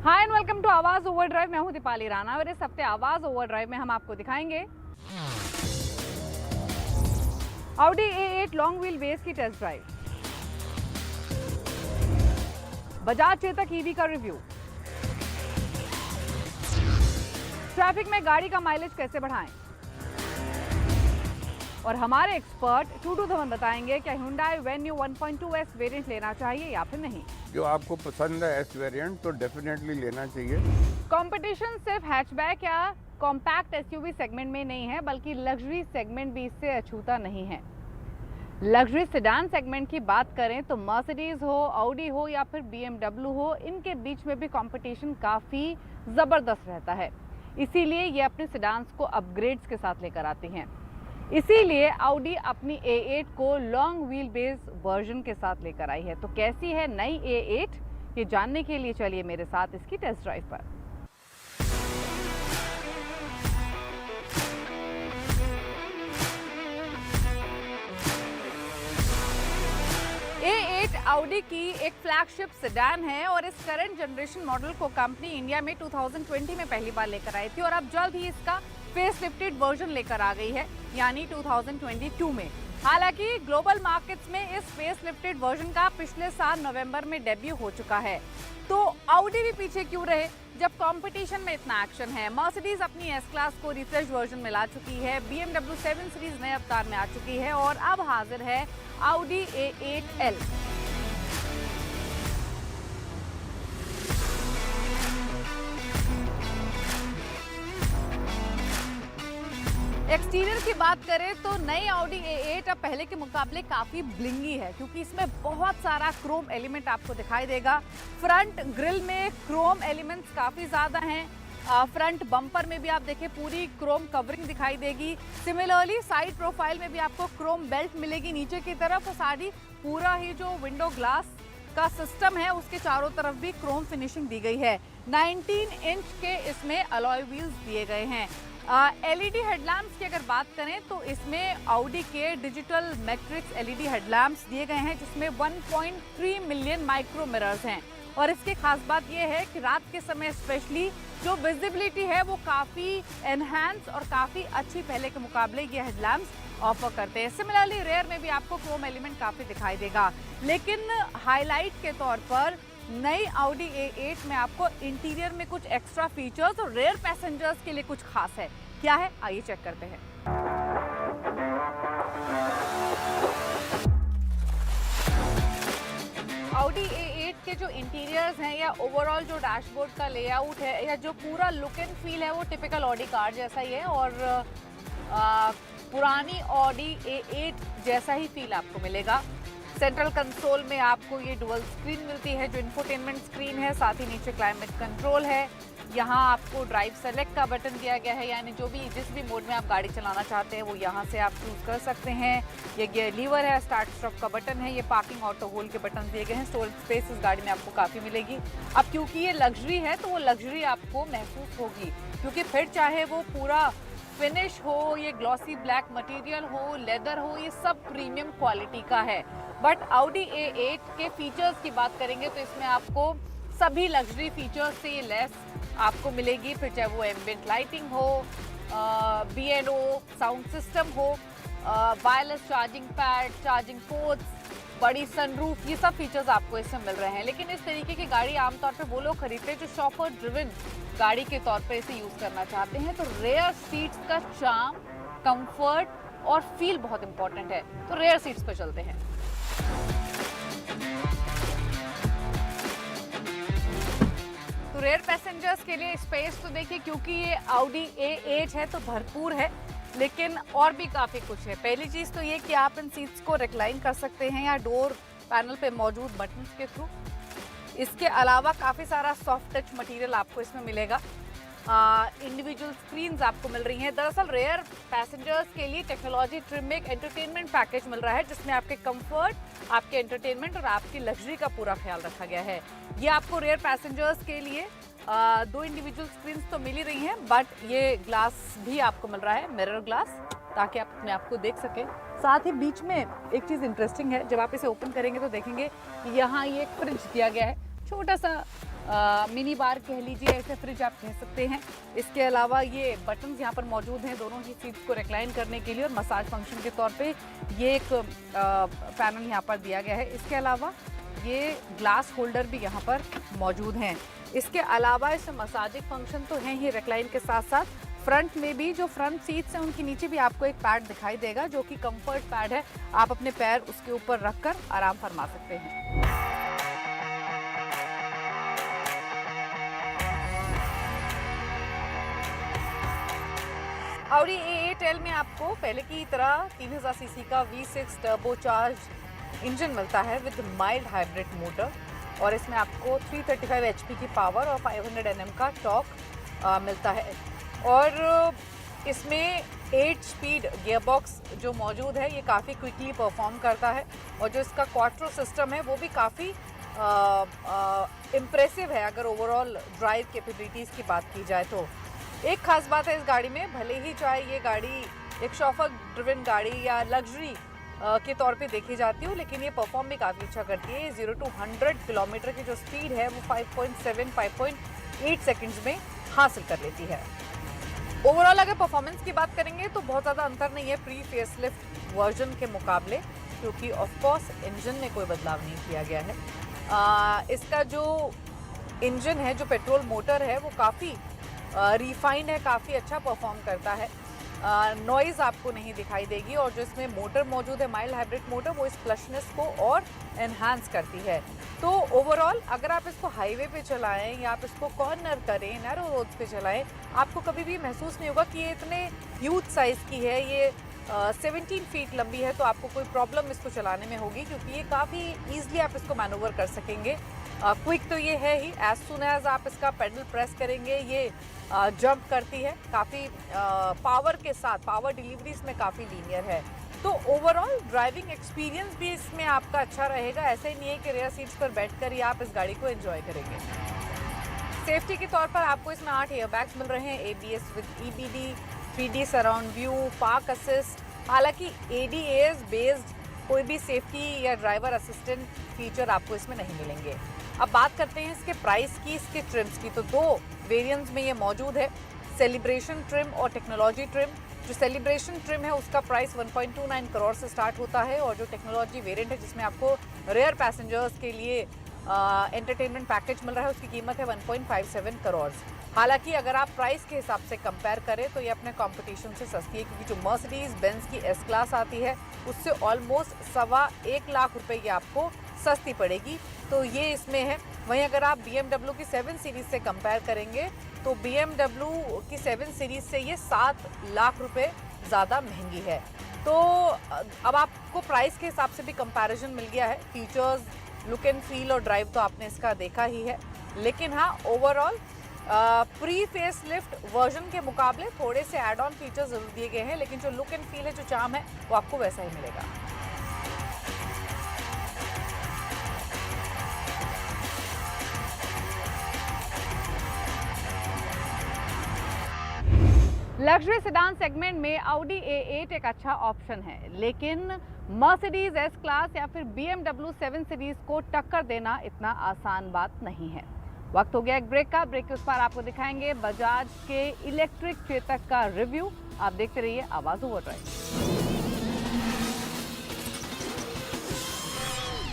Hi and welcome to आवाज overdrive. मैं हूं दीपाली राणा और इस हफ्ते आवाज ओवरड्राइव में हम आपको दिखाएंगे Audi A8 long wheel base की test drive, Bajaj Chetak EV का रिव्यू, ट्रैफिक में गाड़ी का माइलेज कैसे बढ़ाएं और हमारे एक्सपर्ट टूटू धवन बताएंगे क्या Hyundai Venue 1.2S वेरिएंट लेना चाहिए या फिर नहीं। जो आपको पसंद है एस वेरिएंट तो डेफिनेटली लेना चाहिए। कंपटीशन सिर्फ हैचबैक या कॉम्पैक्ट एसयूवी सेगमेंट में नहीं है, बल्कि लग्जरी सेगमेंट भी इससे अछूता नहीं है। लग्जरी सेडान सेगमेंट की बात करें तो मर्सिडीज हो, ऑडी हो या फिर BMW हो, इनके बीच में भी कंपटीशन काफ़ी ज़बरदस्त रहता है। इसीलिए ये अपने सेडान्स को अपग्रेड्स के साथ लेकर आती हैं। इसीलिए Audi अपनी A8 को लॉन्ग व्हील बेस वर्जन के साथ लेकर आई है। तो कैसी है नई A8, ये जानने के लिए चलिए मेरे साथ इसकी टेस्ट ड्राइव पर। A8 Audi की एक फ्लैगशिप सेडान है और इस करंट जनरेशन मॉडल को कंपनी इंडिया में 2020 में पहली बार लेकर आई थी और अब जल्द ही इसका फेसलिफ्टेड वर्जन लेकर आ गई है, यानी 2022 में। हालांकि ग्लोबल मार्केट्स में इस फेसलिफ्टेड वर्जन का पिछले साल नवंबर में डेब्यू हो चुका है। तो Audi भी पीछे क्यों रहे जब कंपटीशन में इतना एक्शन है। मर्सिडीज अपनी एस क्लास को रिफ्रेश वर्जन में ला चुकी है, BMW 7 सीरीज नए अवतार में आ चुकी है और अब हाजिर है Audi A8L। एक्सटीरियर की बात करें तो नई Audi A8 अब पहले के मुकाबले काफी ब्लिंगी है, क्योंकि इसमें बहुत सारा क्रोम एलिमेंट आपको दिखाई देगा। फ्रंट ग्रिल में क्रोम एलिमेंट्स काफी ज्यादा हैं। फ्रंट बम्पर में भी आप देखें पूरी क्रोम कवरिंग दिखाई देगी। सिमिलरली साइड प्रोफाइल में भी आपको क्रोम बेल्ट मिलेगी नीचे की तरफ और सारी पूरा ही जो विंडो ग्लास का सिस्टम है उसके चारों तरफ भी क्रोम फिनिशिंग दी गई है। 19 इंच के इसमें अलॉय व्हील्स दिए गए हैं। LED हेडलैम्प्स की अगर बात करें तो इसमें Audi के डिजिटल मैट्रिक्स LED हेडलैम्प्स दिए गए हैं, जिसमें 1.3 मिलियन माइक्रो मिरर्स हैं। और इसकी खास बात यह है कि रात के समय स्पेशली जो विजिबिलिटी है वो काफ़ी एनहांस और काफ़ी अच्छी पहले के मुकाबले ये हेडलैम्प्स ऑफर करते हैं। सिमिलरली रेयर में भी आपको क्रोम एलिमेंट काफ़ी दिखाई देगा, लेकिन हाईलाइट के तौर पर नई Audi A8 में आपको इंटीरियर में कुछ एक्स्ट्रा फीचर्स और रेयर पैसेंजर्स के लिए कुछ खास है। क्या है, आइए चेक करते हैं। Audi A8 के जो इंटीरियर्स हैं या ओवरऑल जो डैशबोर्ड का लेआउट है या जो पूरा लुक एंड फील है वो टिपिकल Audi कार जैसा ही है और पुरानी Audi A8 जैसा ही फील आपको मिलेगा। सेंट्रल कंसोल में आपको ये डुअल स्क्रीन मिलती है जो इंफोटेनमेंट स्क्रीन है, साथ ही नीचे क्लाइमेट कंट्रोल है। यहाँ आपको ड्राइव सेलेक्ट का बटन दिया गया है, यानी जिस भी मोड में आप गाड़ी चलाना चाहते हैं वो यहाँ से आप चूज कर सकते हैं। ये गियर लीवर है, स्टार्ट स्टॉप का बटन है, ये पार्किंग ऑटो होल्ड के बटन दिए गए हैं। स्टोरेज स्पेस इस गाड़ी में आपको काफ़ी मिलेगी। अब क्योंकि ये लग्जरी है तो वो लग्जरी आपको महसूस होगी, क्योंकि फिर चाहे वो पूरा फिनिश हो, ये ग्लॉसी ब्लैक मटेरियल हो, लेदर हो, ये सब प्रीमियम क्वालिटी का है। बट Audi A8 के फीचर्स की बात करेंगे तो इसमें आपको सभी लग्जरी फीचर्स से लेस आपको मिलेगी। फिर चाहे वो एम्बिएंट लाइटिंग हो, B&O साउंड सिस्टम हो, wireless charging pad, charging ports, बड़ी सनरूफ, ये सब फीचर्स आपको इसमें मिल रहे हैं। लेकिन इस तरीके की गाड़ी आमतौर पे वो लोग खरीदते हैं जो शॉफर ड्रिवन गाड़ी के तौर पे इसे यूज़ करना चाहते हैं। तो रेयर सीट्स का चार्म, कंफर्ट और फील बहुत इंपॉर्टेंट है, तो रेयर सीट्स पे चलते हैं। तो रेयर पैसेंजर्स के लिए स्पेस तो देखिए, क्योंकि ये Audi A8 है तो भरपूर है, लेकिन और भी काफ़ी कुछ है। पहली चीज़ तो ये कि आप इन सीट्स को रिक्लाइन कर सकते हैं या डोर पैनल पे मौजूद बटन्स के थ्रू। इसके अलावा काफ़ी सारा सॉफ्ट टच मटेरियल आपको इसमें मिलेगा। इंडिविजुअल स्क्रीन्स आपको मिल रही हैं। दरअसल रेयर पैसेंजर्स के लिए टेक्नोलॉजी ट्रिम में एक एंटरटेनमेंट पैकेज मिल रहा है, जिसमें आपके कंफर्ट, आपके एंटरटेनमेंट और आपकी लग्जरी का पूरा ख्याल रखा गया है। ये आपको रेयर पैसेंजर्स के लिए 2 इंडिविजुअल स्क्रीन्स तो मिल ही रही हैं, बट ये ग्लास भी आपको मिल रहा है, मिरर ग्लास, ताकि आप अपने आप को देख सकें। साथ ही बीच में एक चीज़ इंटरेस्टिंग है, जब आप इसे ओपन करेंगे तो देखेंगे यहाँ ये एक फ्रिज दिया गया है, छोटा सा मिनी बार कह लीजिए, ऐसे फ्रिज आप कह सकते हैं। इसके अलावा ये बटन्स यहाँ पर मौजूद हैं दोनों ही सीट्स को रिक्लाइन करने के लिए, और मसाज फंक्शन के तौर पे ये एक पैनल यहाँ पर दिया गया है। इसके अलावा ये ग्लास होल्डर भी यहाँ पर मौजूद हैं। इसके अलावा इसमें मसाजिंग फंक्शन तो हैं ही रिक्लाइन के साथ साथ, फ्रंट में भी जो फ्रंट सीट्स हैं उनके नीचे भी आपको एक पैड दिखाई देगा जो कि कंफर्ट पैड है। आप अपने पैर उसके ऊपर रखकर आराम फरमा सकते हैं। Audi A8L में आपको पहले की तरह 3000 सीसी का V6 टर्बोचार्ज इंजन मिलता है विद माइल्ड हाइब्रिड मोटर, और इसमें आपको 335 HP की पावर और 500 Nm का टॉर्क मिलता है। और इसमें 8 स्पीड गियरबॉक्स जो मौजूद है ये काफ़ी क्विकली परफॉर्म करता है, और जो इसका क्वाट्रो सिस्टम है वो भी काफ़ी इम्प्रेसिव है अगर ओवरऑल ड्राइव कैपेबिलिटीज़ की बात की जाए तो। एक खास बात है इस गाड़ी में, भले ही चाहे ये गाड़ी एक शॉफर ड्रिवन गाड़ी या लग्जरी के तौर पे देखी जाती हो, लेकिन ये परफॉर्म भी काफ़ी अच्छा करती है। 0 to 100 किलोमीटर की जो स्पीड है वो 5.8 सेकंड्स में हासिल कर लेती है। ओवरऑल अगर परफॉर्मेंस की बात करेंगे तो बहुत ज़्यादा अंतर नहीं है प्री फेसलिफ्ट वर्जन के मुकाबले, क्योंकि ऑफ कोर्स इंजन में कोई बदलाव नहीं किया गया है। इसका जो इंजन है, जो पेट्रोल मोटर है, वो काफ़ी रिफाइंड है, काफ़ी अच्छा परफॉर्म करता है। नॉइज़ आपको नहीं दिखाई देगी, और जो इसमें मोटर मौजूद है माइल्ड हाइब्रिड मोटर, वो इस फ्लशनेस को और एनहांस करती है। तो ओवरऑल अगर आप इसको हाईवे पे चलाएं या आप इसको कॉर्नर करें, नैरो रोड्स पे चलाएं, आपको कभी भी महसूस नहीं होगा कि ये इतने ह्यूज साइज़ की है। ये 17 फीट लंबी है, तो आपको कोई प्रॉब्लम इसको चलाने में होगी, क्योंकि ये काफ़ी ईजिली आप इसको मैनूवर कर सकेंगे। क्विक तो ये है ही, एज सुन एज आप इसका पेडल प्रेस करेंगे ये जंप करती है, काफ़ी पावर के साथ, पावर डिलीवरीज में काफ़ी लीनियर है। तो ओवरऑल ड्राइविंग एक्सपीरियंस भी इसमें आपका अच्छा रहेगा। ऐसे नहीं है कि रेयर सीट्स पर बैठकर ही आप इस गाड़ी को एंजॉय करेंगे। सेफ्टी के तौर पर आपको इसमें 8 एयरबैग्स मिल रहे हैं, ABS with EBD, 3D surround view, park assist. हालांकि ADAS बेस्ड कोई भी सेफ्टी या ड्राइवर असिस्टेंट फीचर आपको इसमें नहीं मिलेंगे। अब बात करते हैं इसके प्राइस की, इसके ट्रिम्स की। तो 2 वेरिएंट्स में ये मौजूद है, सेलिब्रेशन ट्रिम और टेक्नोलॉजी ट्रिम। जो सेलिब्रेशन ट्रिम है उसका प्राइस 1.29 करोड़ से स्टार्ट होता है, और जो टेक्नोलॉजी वेरिएंट है जिसमें आपको रेयर पैसेंजर्स के लिए एंटरटेनमेंट पैकेज मिल रहा है, उसकी कीमत है 1.57 करोड़। हालांकि अगर आप प्राइस के हिसाब से कंपेयर करें तो ये अपने कंपटीशन से सस्ती है, क्योंकि जो मर्सिडीज बेंज की S क्लास आती है उससे ऑलमोस्ट 1.25 लाख रुपए ये आपको सस्ती पड़ेगी, तो ये इसमें है। वहीं अगर आप BMW की 7 सीरीज से कंपेयर करेंगे तो BMW की 7 सीरीज से ये 7 लाख रुपए ज़्यादा महंगी है। तो अब आपको प्राइस के हिसाब से भी कंपैरिजन मिल गया है। फीचर्स, लुक एंड फील और ड्राइव तो आपने इसका देखा ही है, लेकिन हाँ overall pre face lift version के मुकाबले थोड़े से एड ऑन फीचर्स जरूर दिए गए हैं, लेकिन जो लुक एंड फील है, जो चार्म है, वो आपको वैसा ही मिलेगा। लग्जरी सेडान सेगमेंट में Audi A8 एक अच्छा ऑप्शन है, लेकिन मर्सिडीज S क्लास या फिर BMW 7 सीरीज को टक्कर देना इतना आसान बात नहीं है। वक्त हो गया एक ब्रेक का। ब्रेक के उस पार आपको दिखाएंगे बजाज के इलेक्ट्रिक चेतक का रिव्यू। आप देखते रहिए आवाज ओवरड्राइव।